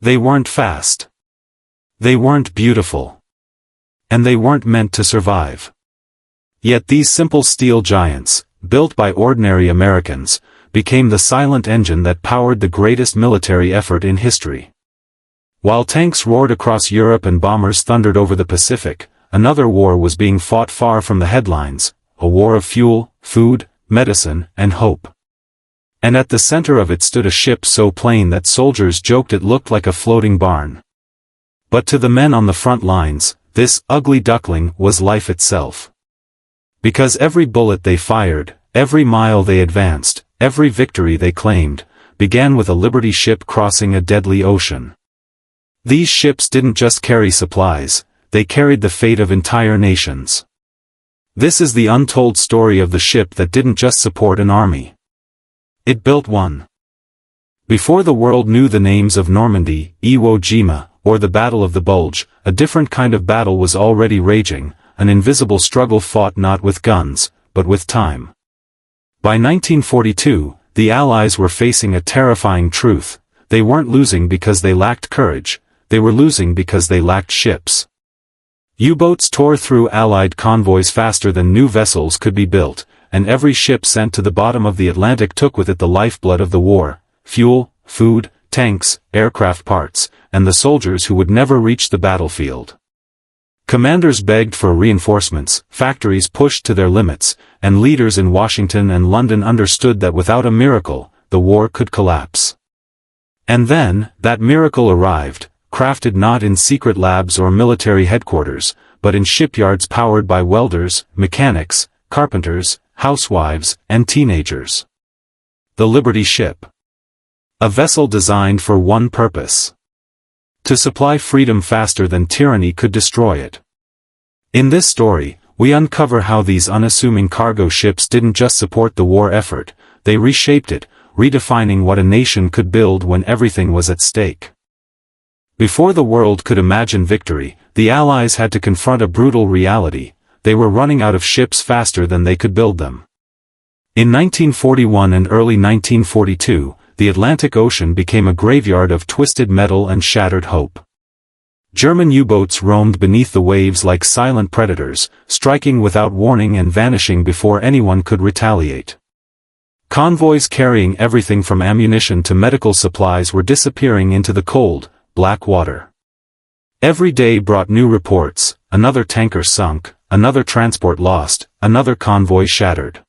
They weren't fast. They weren't beautiful. And they weren't meant to survive. Yet these simple steel giants, built by ordinary Americans, became the silent engine that powered the greatest military effort in history. While tanks roared across Europe and bombers thundered over the Pacific, another war was being fought far from the headlines, a war of fuel, food, medicine, and hope. And at the center of it stood a ship so plain that soldiers joked it looked like a floating barn. But to the men on the front lines, this ugly duckling was life itself. Because every bullet they fired, every mile they advanced, every victory they claimed, began with a Liberty ship crossing a deadly ocean. These ships didn't just carry supplies, they carried the fate of entire nations. This is the untold story of the ship that didn't just support an army. It built one. Before the world knew the names of Normandy, Iwo Jima, or the Battle of the Bulge, a different kind of battle was already raging, an invisible struggle fought not with guns, but with time. By 1942, the Allies were facing a terrifying truth: they weren't losing because they lacked courage, they were losing because they lacked ships. U-boats tore through Allied convoys faster than new vessels could be built, and every ship sent to the bottom of the Atlantic took with it the lifeblood of the war: fuel, food, tanks, aircraft parts, and the soldiers who would never reach the battlefield. Commanders begged for reinforcements, factories pushed to their limits, and leaders in Washington and London understood that without a miracle, the war could collapse. And then, that miracle arrived, crafted not in secret labs or military headquarters, but in shipyards powered by welders, mechanics, carpenters, housewives, and teenagers. The Liberty ship. A vessel designed for one purpose: to supply freedom faster than tyranny could destroy it. In this story, we uncover how these unassuming cargo ships didn't just support the war effort, they reshaped it, redefining what a nation could build when everything was at stake. Before the world could imagine victory, the Allies had to confront a brutal reality: they were running out of ships faster than they could build them. In 1941 and early 1942, the Atlantic Ocean became a graveyard of twisted metal and shattered hope. German U-boats roamed beneath the waves like silent predators, striking without warning and vanishing before anyone could retaliate. Convoys carrying everything from ammunition to medical supplies were disappearing into the cold, black water. Every day brought new reports: another tanker sunk, another transport lost, another convoy shattered.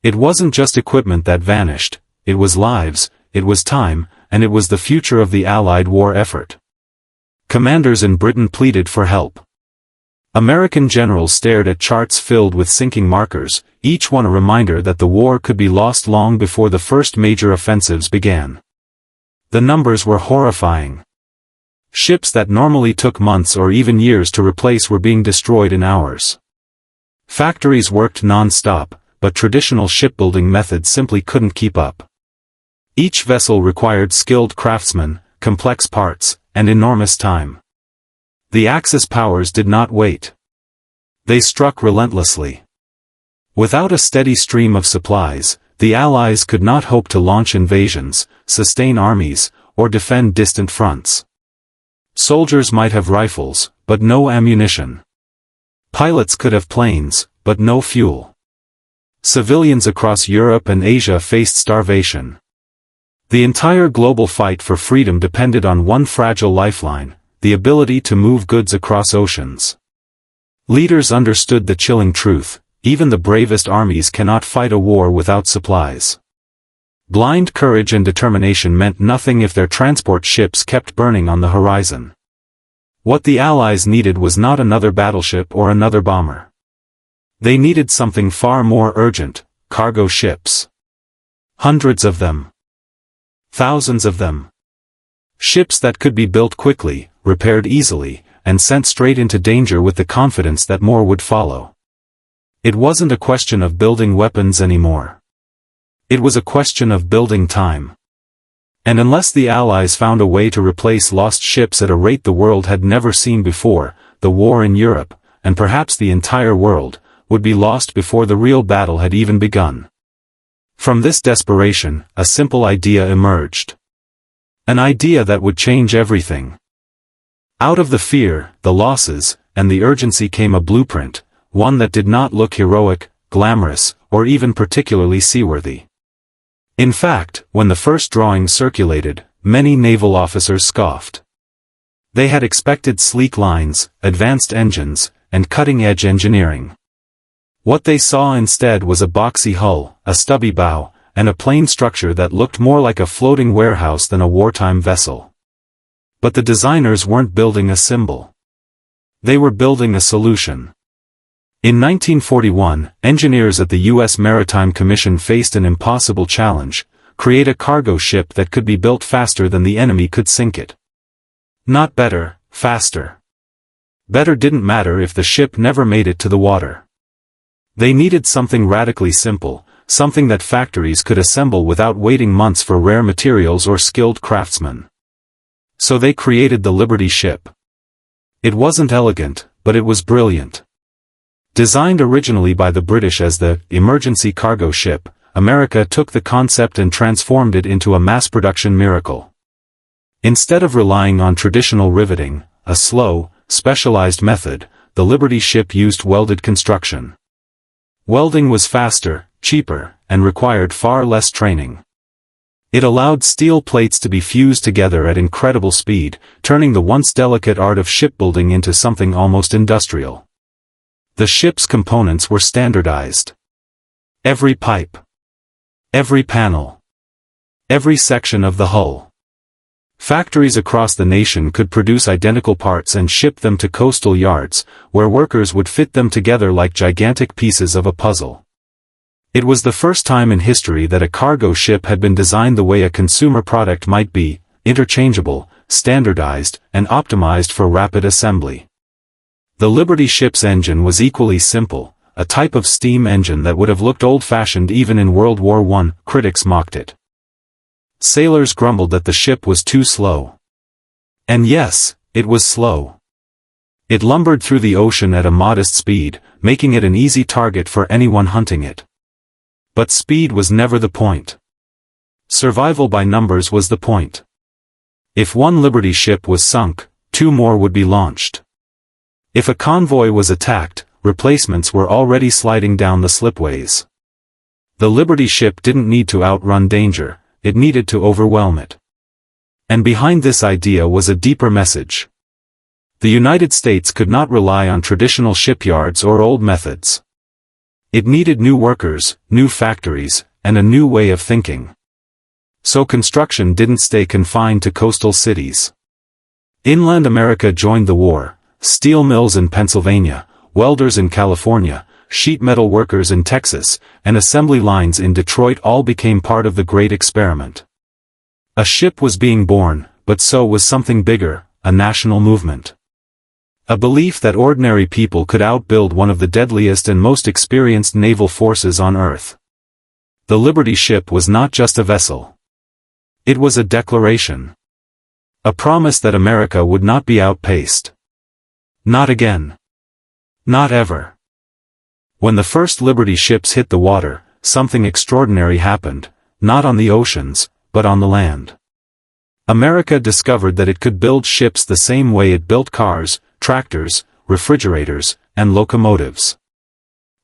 It wasn't just equipment that vanished, it was lives, it was time, and it was the future of the Allied war effort. Commanders in Britain pleaded for help. American generals stared at charts filled with sinking markers, each one a reminder that the war could be lost long before the first major offensives began. The numbers were horrifying. Ships that normally took months or even years to replace were being destroyed in hours. Factories worked non-stop, but traditional shipbuilding methods simply couldn't keep up. Each vessel required skilled craftsmen, complex parts, and enormous time. The Axis powers did not wait. They struck relentlessly. Without a steady stream of supplies, the Allies could not hope to launch invasions, sustain armies, or defend distant fronts. Soldiers might have rifles, but no ammunition. Pilots could have planes, but no fuel. Civilians across Europe and Asia faced starvation. The entire global fight for freedom depended on one fragile lifeline: the ability to move goods across oceans. Leaders understood the chilling truth: even the bravest armies cannot fight a war without supplies. Blind courage and determination meant nothing if their transport ships kept burning on the horizon. What the Allies needed was not another battleship or another bomber. They needed something far more urgent: cargo ships. Hundreds of them. Thousands of them. Ships that could be built quickly, repaired easily, and sent straight into danger with the confidence that more would follow. It wasn't a question of building weapons anymore. It was a question of building time. And unless the Allies found a way to replace lost ships at a rate the world had never seen before, the war in Europe, and perhaps the entire world, would be lost before the real battle had even begun. From this desperation, a simple idea emerged. An idea that would change everything. Out of the fear, the losses, and the urgency came a blueprint, one that did not look heroic, glamorous, or even particularly seaworthy. In fact, when the first drawings circulated, many naval officers scoffed. They had expected sleek lines, advanced engines, and cutting-edge engineering. What they saw instead was a boxy hull, a stubby bow, and a plain structure that looked more like a floating warehouse than a wartime vessel. But the designers weren't building a symbol. They were building a solution. In 1941, engineers at the U.S. Maritime Commission faced an impossible challenge: create a cargo ship that could be built faster than the enemy could sink it. Not better, faster. Better didn't matter if the ship never made it to the water. They needed something radically simple, something that factories could assemble without waiting months for rare materials or skilled craftsmen. So they created the Liberty ship. It wasn't elegant, but it was brilliant. Designed originally by the British as the emergency cargo ship, America took the concept and transformed it into a mass-production miracle. Instead of relying on traditional riveting, a slow, specialized method, the Liberty ship used welded construction. Welding was faster, cheaper, and required far less training. It allowed steel plates to be fused together at incredible speed, turning the once delicate art of shipbuilding into something almost industrial. The ship's components were standardized. Every pipe, every panel, every section of the hull. Factories across the nation could produce identical parts and ship them to coastal yards, where workers would fit them together like gigantic pieces of a puzzle. It was the first time in history that a cargo ship had been designed the way a consumer product might be: interchangeable, standardized, and optimized for rapid assembly. The Liberty ship's engine was equally simple, a type of steam engine that would have looked old-fashioned even in World War I. Critics mocked it. Sailors grumbled that the ship was too slow. And yes, it was slow. It lumbered through the ocean at a modest speed, making it an easy target for anyone hunting it. But speed was never the point. Survival by numbers was the point. If one Liberty ship was sunk, 2 more would be launched. If a convoy was attacked, replacements were already sliding down the slipways. The Liberty ship didn't need to outrun danger, it needed to overwhelm it. And behind this idea was a deeper message. The United States could not rely on traditional shipyards or old methods. It needed new workers, new factories, and a new way of thinking. So construction didn't stay confined to coastal cities. Inland America joined the war: steel mills in Pennsylvania, welders in California, sheet metal workers in Texas, and assembly lines in Detroit all became part of the great experiment. A ship was being born, but so was something bigger, a national movement. A belief that ordinary people could outbuild one of the deadliest and most experienced naval forces on Earth. The Liberty ship was not just a vessel. It was a declaration. A promise that America would not be outpaced. Not again. Not ever. When the first Liberty ships hit the water, something extraordinary happened, not on the oceans, but on the land. America discovered that it could build ships the same way it built cars, tractors, refrigerators, and locomotives.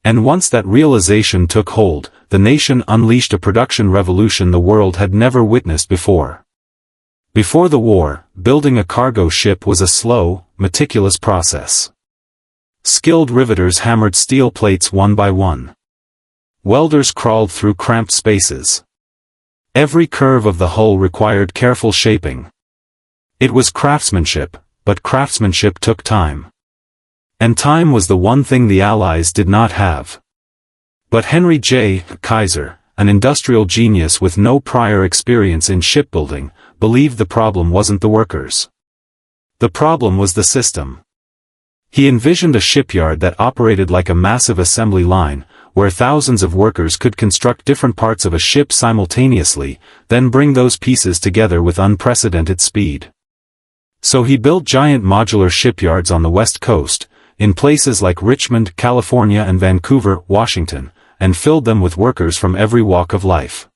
And once that realization took hold, the nation unleashed a production revolution the world had never witnessed before. Before the war, building a cargo ship was a slow, meticulous process. Skilled riveters hammered steel plates one by one. Welders crawled through cramped spaces. Every curve of the hull required careful shaping. It was craftsmanship, but craftsmanship took time. And time was the one thing the Allies did not have. But Henry J. Kaiser, an industrial genius with no prior experience in shipbuilding, believed the problem wasn't the workers. The problem was the system. He envisioned a shipyard that operated like a massive assembly line, where thousands of workers could construct different parts of a ship simultaneously, then bring those pieces together with unprecedented speed. So he built giant modular shipyards on the West Coast, in places like Richmond, California and Vancouver, Washington, and filled them with workers from every walk of life.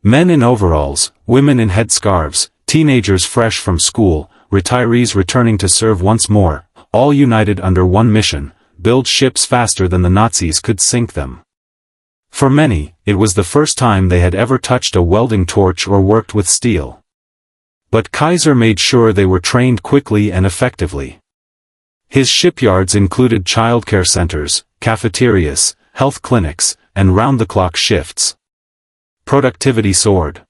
Men in overalls, women in headscarves, teenagers fresh from school, retirees returning to serve once more, all united under one mission: build ships faster than the Nazis could sink them. For many, it was the first time they had ever touched a welding torch or worked with steel. But Kaiser made sure they were trained quickly and effectively. His shipyards included childcare centers, cafeterias, health clinics, and round-the-clock shifts. Productivity soared.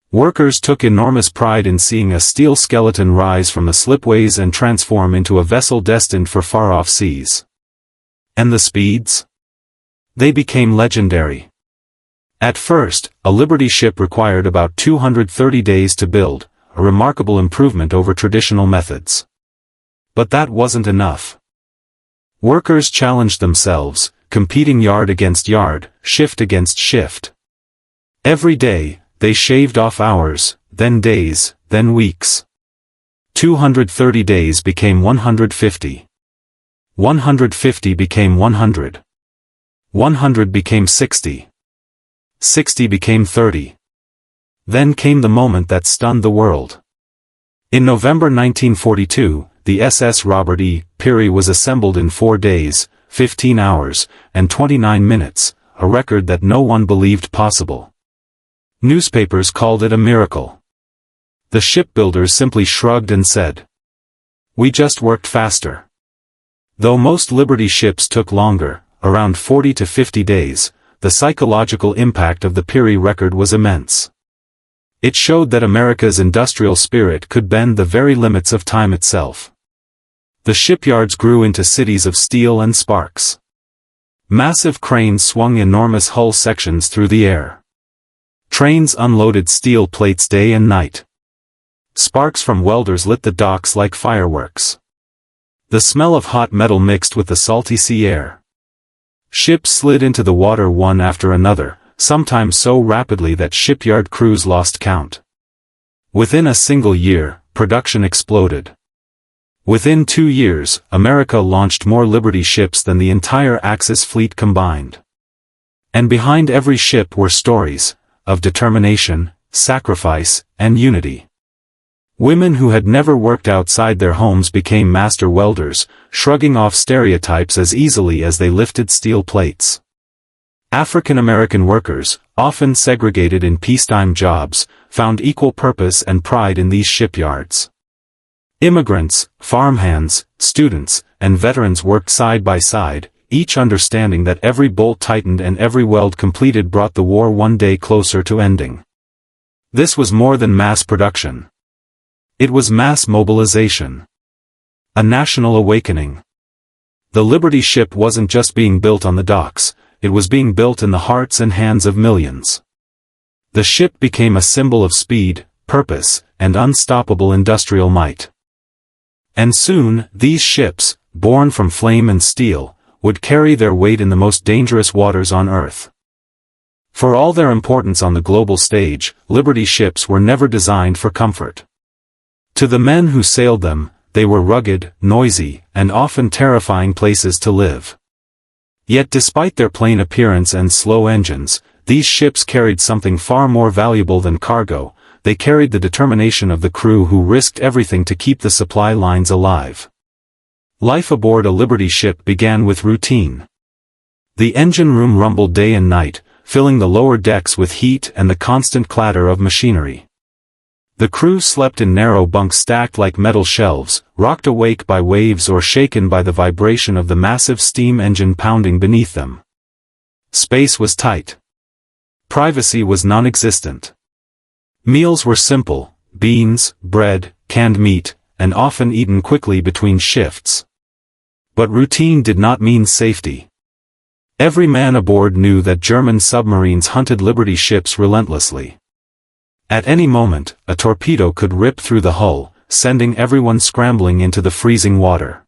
Workers took enormous pride in seeing a steel skeleton rise from the slipways and transform into a vessel destined for far-off seas. And the speeds? They became legendary. At first, a Liberty ship required about 230 days to build, a remarkable improvement over traditional methods. But that wasn't enough. Workers challenged themselves, competing yard against yard, shift against shift. Every day, they shaved off hours, then days, then weeks. 230 days became 150. 150 became 100. 100 became 60. 60 became 30. Then came the moment that stunned the world. In November 1942, the SS Robert E. Peary was assembled in 4 days, 15 hours, and 29 minutes, a record that no one believed possible. Newspapers called it a miracle. The shipbuilders simply shrugged and said, "We just worked faster." Though most Liberty ships took longer, around 40 to 50 days, the psychological impact of the Peary record was immense. It showed that America's industrial spirit could bend the very limits of time itself. The shipyards grew into cities of steel and sparks. Massive cranes swung enormous hull sections through the air. Trains unloaded steel plates day and night. Sparks from welders lit the docks like fireworks. The smell of hot metal mixed with the salty sea air. Ships slid into the water one after another, sometimes so rapidly that shipyard crews lost count. Within a single year, production exploded. Within 2 years, America launched more Liberty ships than the entire Axis fleet combined. And behind every ship were stories of determination, sacrifice, and unity. Women who had never worked outside their homes became master welders, shrugging off stereotypes as easily as they lifted steel plates. African American workers, often segregated in peacetime jobs, found equal purpose and pride in these shipyards. Immigrants, farmhands, students, and veterans worked side by side, each understanding that every bolt tightened and every weld completed brought the war one day closer to ending. This was more than mass production. It was mass mobilization. A national awakening. The Liberty ship wasn't just being built on the docks, it was being built in the hearts and hands of millions. The ship became a symbol of speed, purpose, and unstoppable industrial might. And soon, these ships, born from flame and steel, would carry their weight in the most dangerous waters on Earth. For all their importance on the global stage, Liberty ships were never designed for comfort. To the men who sailed them, they were rugged, noisy, and often terrifying places to live. Yet despite their plain appearance and slow engines, these ships carried something far more valuable than cargo. They carried the determination of the crew who risked everything to keep the supply lines alive. Life aboard a Liberty ship began with routine. The engine room rumbled day and night, filling the lower decks with heat and the constant clatter of machinery. The crew slept in narrow bunks stacked like metal shelves, rocked awake by waves or shaken by the vibration of the massive steam engine pounding beneath them. Space was tight. Privacy was non-existent. Meals were simple: beans, bread, canned meat, and often eaten quickly between shifts. But routine did not mean safety. Every man aboard knew that German submarines hunted Liberty ships relentlessly. At any moment, a torpedo could rip through the hull, sending everyone scrambling into the freezing water.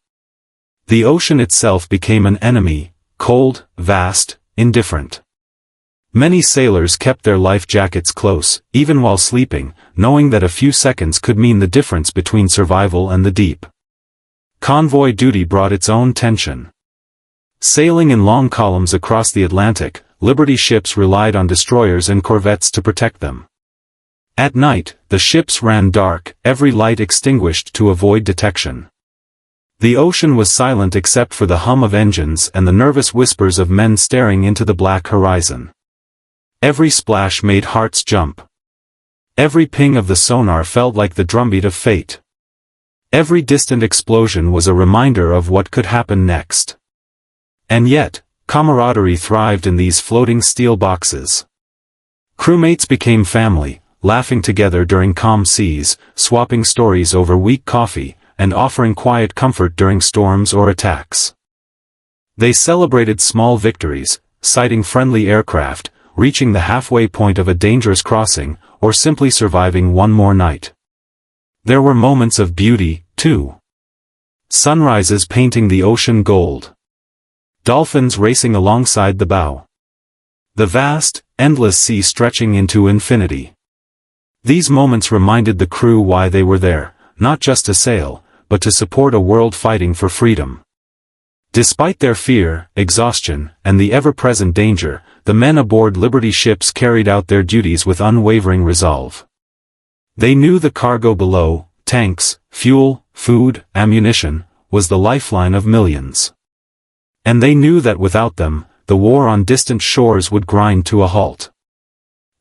The ocean itself became an enemy, cold, vast, indifferent. Many sailors kept their life jackets close, even while sleeping, knowing that a few seconds could mean the difference between survival and the deep. Convoy duty brought its own tension. Sailing in long columns across the Atlantic, Liberty ships relied on destroyers and corvettes to protect them. At night, the ships ran dark, every light extinguished to avoid detection. The ocean was silent except for the hum of engines and the nervous whispers of men staring into the black horizon. Every splash made hearts jump. Every ping of the sonar felt like the drumbeat of fate. Every distant explosion was a reminder of what could happen next. And yet, camaraderie thrived in these floating steel boxes. Crewmates became family, laughing together during calm seas, swapping stories over weak coffee, and offering quiet comfort during storms or attacks. They celebrated small victories, sighting friendly aircraft, reaching the halfway point of a dangerous crossing, or simply surviving one more night. There were moments of beauty, too. Sunrises painting the ocean gold. Dolphins racing alongside the bow. The vast, endless sea stretching into infinity. These moments reminded the crew why they were there, not just to sail, but to support a world fighting for freedom. Despite their fear, exhaustion, and the ever-present danger, the men aboard Liberty ships carried out their duties with unwavering resolve. They knew the cargo below, tanks, fuel, food, ammunition, was the lifeline of millions. And they knew that without them, the war on distant shores would grind to a halt.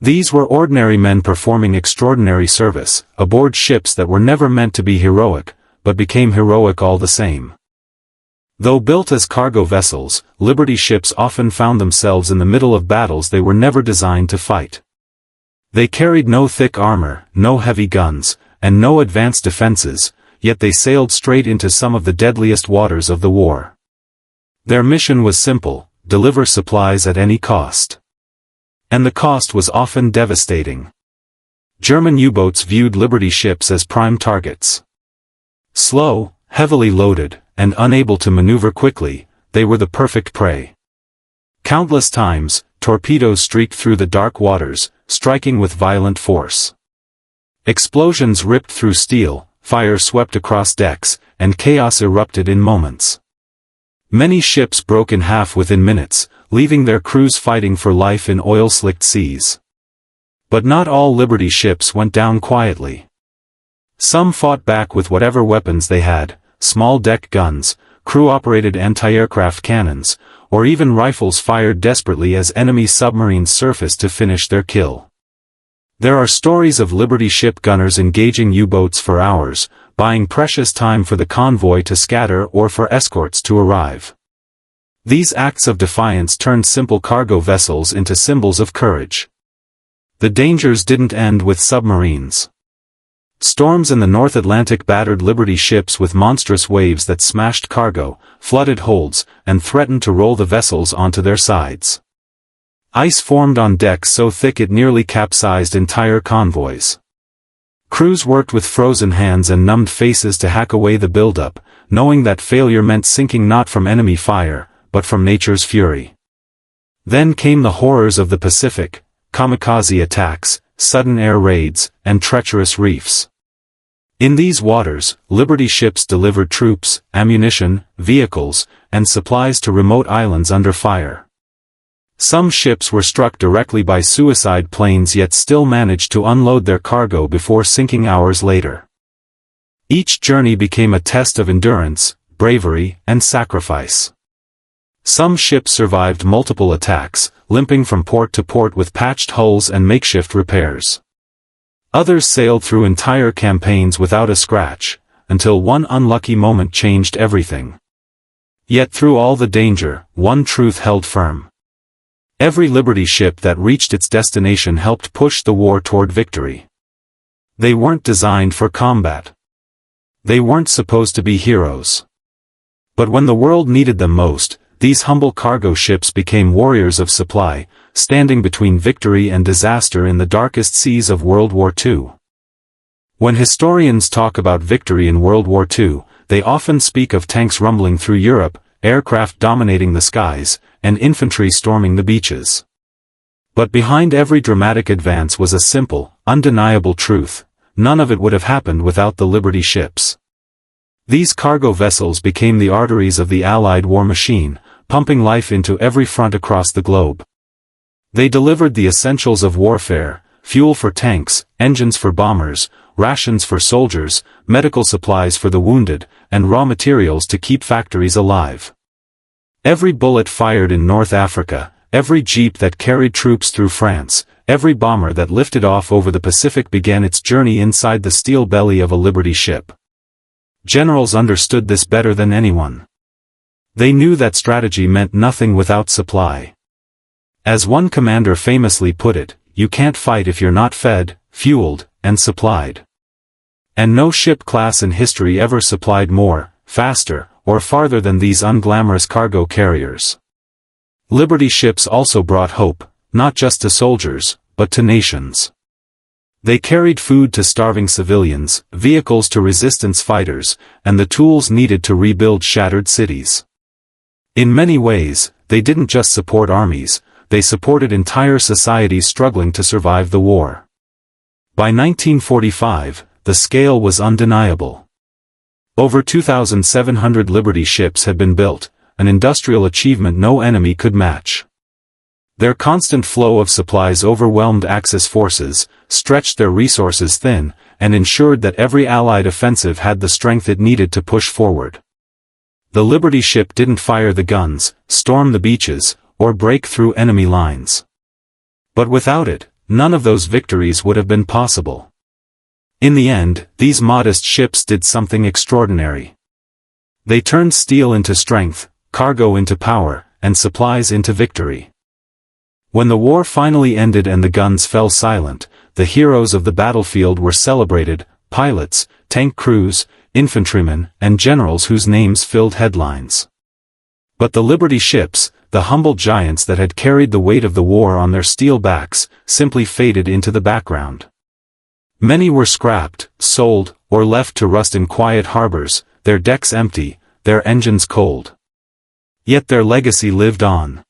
These were ordinary men performing extraordinary service, aboard ships that were never meant to be heroic, but became heroic all the same. Though built as cargo vessels, Liberty ships often found themselves in the middle of battles they were never designed to fight. They carried no thick armor, no heavy guns, and no advanced defenses, yet they sailed straight into some of the deadliest waters of the war. Their mission was simple: deliver supplies at any cost. And the cost was often devastating. German U-boats viewed Liberty ships as prime targets. Slow, heavily loaded, and unable to maneuver quickly, they were the perfect prey. Countless times, torpedoes streaked through the dark waters, striking with violent force. Explosions ripped through steel, fire swept across decks, and chaos erupted in moments. Many ships broke in half within minutes, leaving their crews fighting for life in oil-slicked seas. But not all Liberty ships went down quietly. Some fought back with whatever weapons they had: small deck guns, crew-operated anti-aircraft cannons, or even rifles fired desperately as enemy submarines surfaced to finish their kill. There are stories of Liberty ship gunners engaging U-boats for hours, buying precious time for the convoy to scatter or for escorts to arrive. These acts of defiance turned simple cargo vessels into symbols of courage. The dangers didn't end with submarines. Storms in the North Atlantic battered Liberty ships with monstrous waves that smashed cargo, flooded holds, and threatened to roll the vessels onto their sides. Ice formed on decks so thick it nearly capsized entire convoys. Crews worked with frozen hands and numbed faces to hack away the buildup, knowing that failure meant sinking not from enemy fire, but from nature's fury. Then came the horrors of the Pacific: kamikaze attacks, sudden air raids, and treacherous reefs. In these waters, Liberty ships delivered troops, ammunition, vehicles, and supplies to remote islands under fire. Some ships were struck directly by suicide planes yet still managed to unload their cargo before sinking hours later. Each journey became a test of endurance, bravery, and sacrifice. Some ships survived multiple attacks, limping from port to port with patched hulls and makeshift repairs. Others sailed through entire campaigns without a scratch, until one unlucky moment changed everything. Yet through all the danger, one truth held firm. Every Liberty ship that reached its destination helped push the war toward victory. They weren't designed for combat. They weren't supposed to be heroes. But when the world needed them most, these humble cargo ships became warriors of supply, standing between victory and disaster in the darkest seas of World War II. When historians talk about victory in World War II, they often speak of tanks rumbling through Europe, aircraft dominating the skies, and infantry storming the beaches. But behind every dramatic advance was a simple, undeniable truth: none of it would have happened without the Liberty ships. These cargo vessels became the arteries of the Allied war machine, pumping life into every front across the globe. They delivered the essentials of warfare: fuel for tanks, engines for bombers, rations for soldiers, medical supplies for the wounded, and raw materials to keep factories alive. Every bullet fired in North Africa, every jeep that carried troops through France, every bomber that lifted off over the Pacific began its journey inside the steel belly of a Liberty ship. Generals understood this better than anyone. They knew that strategy meant nothing without supply. As one commander famously put it, you can't fight if you're not fed, fueled, and supplied. And no ship class in history ever supplied more, faster, or farther than these unglamorous cargo carriers. Liberty ships also brought hope, not just to soldiers, but to nations. They carried food to starving civilians, vehicles to resistance fighters, and the tools needed to rebuild shattered cities. In many ways, they didn't just support armies, they supported entire societies struggling to survive the war. By 1945, the scale was undeniable. Over 2,700 Liberty ships had been built, an industrial achievement no enemy could match. Their constant flow of supplies overwhelmed Axis forces, stretched their resources thin, and ensured that every Allied offensive had the strength it needed to push forward. The Liberty ship didn't fire the guns, storm the beaches, or break through enemy lines. But without it, none of those victories would have been possible. In the end, these modest ships did something extraordinary. They turned steel into strength, cargo into power, and supplies into victory. When the war finally ended and the guns fell silent, the heroes of the battlefield were celebrated: pilots, tank crews, infantrymen, and generals whose names filled headlines. But the Liberty ships, the humble giants that had carried the weight of the war on their steel backs, simply faded into the background. Many were scrapped, sold, or left to rust in quiet harbors, their decks empty, their engines cold. Yet their legacy lived on.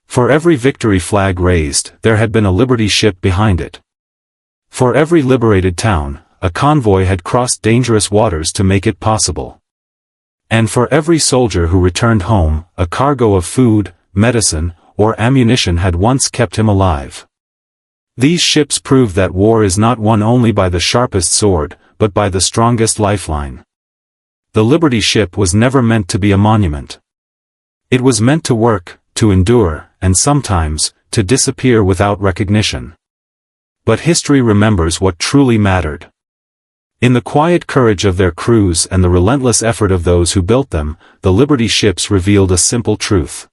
For every victory flag raised, there had been a Liberty ship behind it. For every liberated town, a convoy had crossed dangerous waters to make it possible. And for every soldier who returned home, a cargo of food, medicine, or ammunition had once kept him alive. These ships prove that war is not won only by the sharpest sword, but by the strongest lifeline. The Liberty ship was never meant to be a monument. It was meant to work, to endure, and sometimes, to disappear without recognition. But history remembers what truly mattered. In the quiet courage of their crews and the relentless effort of those who built them, the Liberty ships revealed a simple truth.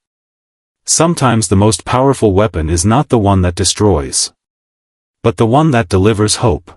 Sometimes the most powerful weapon is not the one that destroys, but the one that delivers hope.